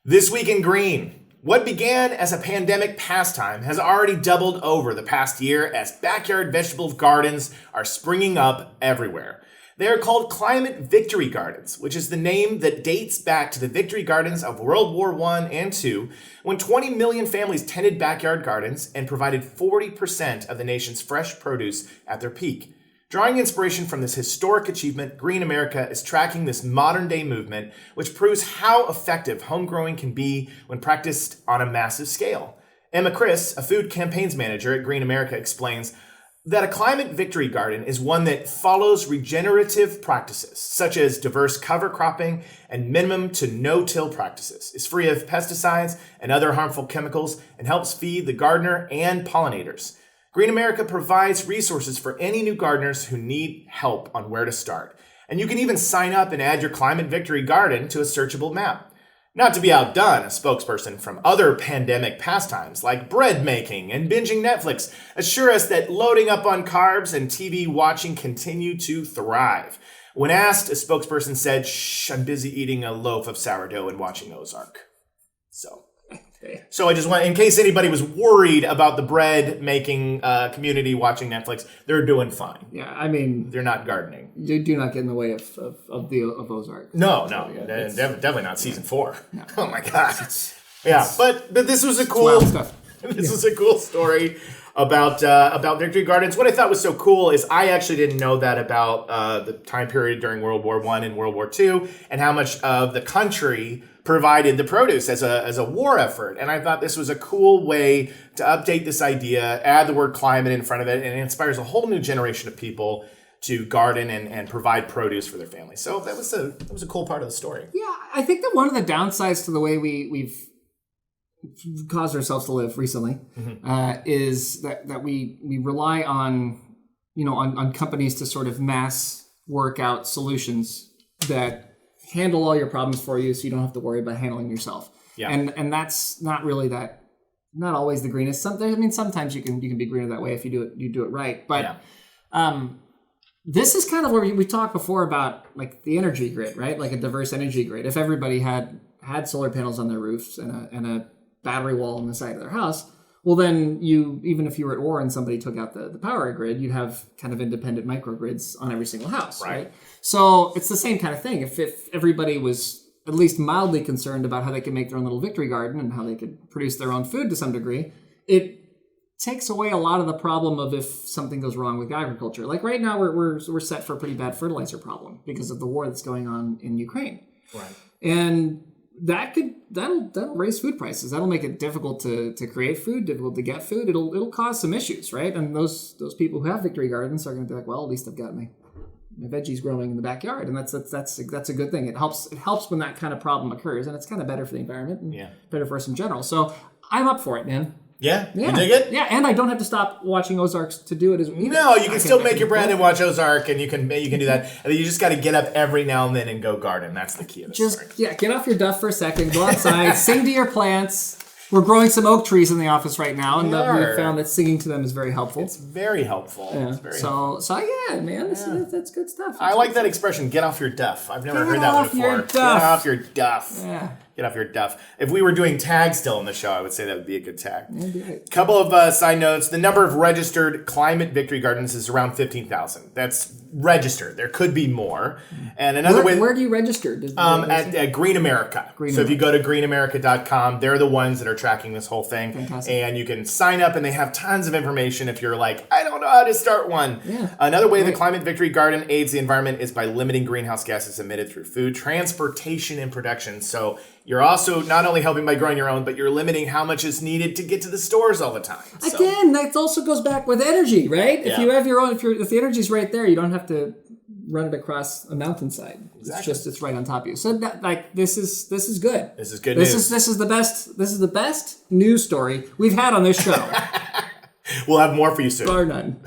This week in green. What began as a pandemic pastime has already doubled over the past year as backyard vegetable gardens are springing up everywhere. They are called climate victory gardens, which is the name that dates back to the victory gardens of World War I and II, when 20 million families tended backyard gardens and provided 40% of the nation's fresh produce at their peak. Drawing inspiration from this historic achievement, Green America is tracking this modern-day movement, which proves how effective home growing can be when practiced on a massive scale. Emma Chris, a food campaigns manager at Green America, explains that a climate victory garden is one that follows regenerative practices, such as diverse cover cropping and minimum to no-till practices, is free of pesticides and other harmful chemicals, and helps feed the gardener and pollinators. Green America provides resources for any new gardeners who need help on where to start. And you can even sign up and add your climate victory garden to a searchable map. Not to be outdone, a spokesperson from other pandemic pastimes like bread making and binging Netflix assure us that loading up on carbs and TV watching continue to thrive. When asked, a spokesperson said, "Shh, I'm busy eating a loaf of sourdough and watching Ozark." So I just want, in case anybody was worried about the bread making community watching Netflix, they're doing fine. Yeah, I mean, they're not gardening. You do not get in the way of Ozark. No, definitely not season 4. No. Oh my God. But this was a cool stuff. This was a cool story about victory gardens. What I thought was so cool is I actually didn't know that about the time period during World War I and World War II and how much of the country provided the produce as a war effort. And I thought this was a cool way to update this idea, add the word climate in front of it, and it inspires a whole new generation of people to garden and provide produce for their families. So that was a cool part of the story. Yeah, I think that one of the downsides to the way we've caused ourselves to live recently is that we rely on companies to sort of mass work out solutions that handle all your problems for you, so you don't have to worry about handling yourself. Yeah. And that's not really not always the greenest. Sometimes you can be greener that way if you do it right. But this is kind of where we talked before about like the energy grid, right? Like a diverse energy grid. If everybody had solar panels on their roofs and a battery wall on the side of their house, well then even if you were at war and somebody took out the power grid, you'd have kind of independent microgrids on every single house, right? So it's the same kind of thing. If everybody was at least mildly concerned about how they could make their own little victory garden and how they could produce their own food to some degree, it takes away a lot of the problem of if something goes wrong with agriculture. Like right now we're set for a pretty bad fertilizer problem because of the war that's going on in Ukraine. Right. And that'll raise food prices. That'll make it difficult to create food, difficult to get food. It'll cause some issues, right? And those people who have victory gardens are going to be like, well, at least I've got my veggies growing in the backyard, and that's a good thing. It helps when that kind of problem occurs, and it's kind of better for the environment and better for us in general. So I'm up for it, man. Yeah? You dig it? Yeah, and I don't have to stop watching Ozarks to do it as well. No, you can still make your bread and watch Ozark, and you can do that. And then you just got to get up every now and then and go garden. That's the key of the story. Yeah, get off your duff for a second, go outside, sing to your plants. We're growing some oak trees in the office right now, and we found that singing to them is very helpful. It's very helpful. Yeah. So yeah, man, that's good stuff. I like that expression, get off your duff. I've never heard that one before. Get off your duff. Yeah. Get off your duff. If we were doing tags still in the show, I would say that would be a good tag. Yeah, couple of side notes. The number of registered climate victory gardens is around 15,000. That's registered. There could be more. And another way... Where do you register? At Green America. If you go to greenamerica.com, they're the ones that are tracking this whole thing. Fantastic. And you can sign up, and they have tons of information if you're like, I don't know how to start one. Yeah. Another way the Climate Victory Garden aids the environment is by limiting greenhouse gases emitted through food, transportation, and production. So you're also not only helping by growing your own, but you're limiting how much is needed to get to the stores all the time. So. Again, that also goes back with energy, right? Yeah. If you have your own, if the energy's right there, you don't have to run it across a mountainside. Exactly. It's right on top of you. So this is good. This is good news. This is the best news story we've had on this show. We'll have more for you soon. Bar none.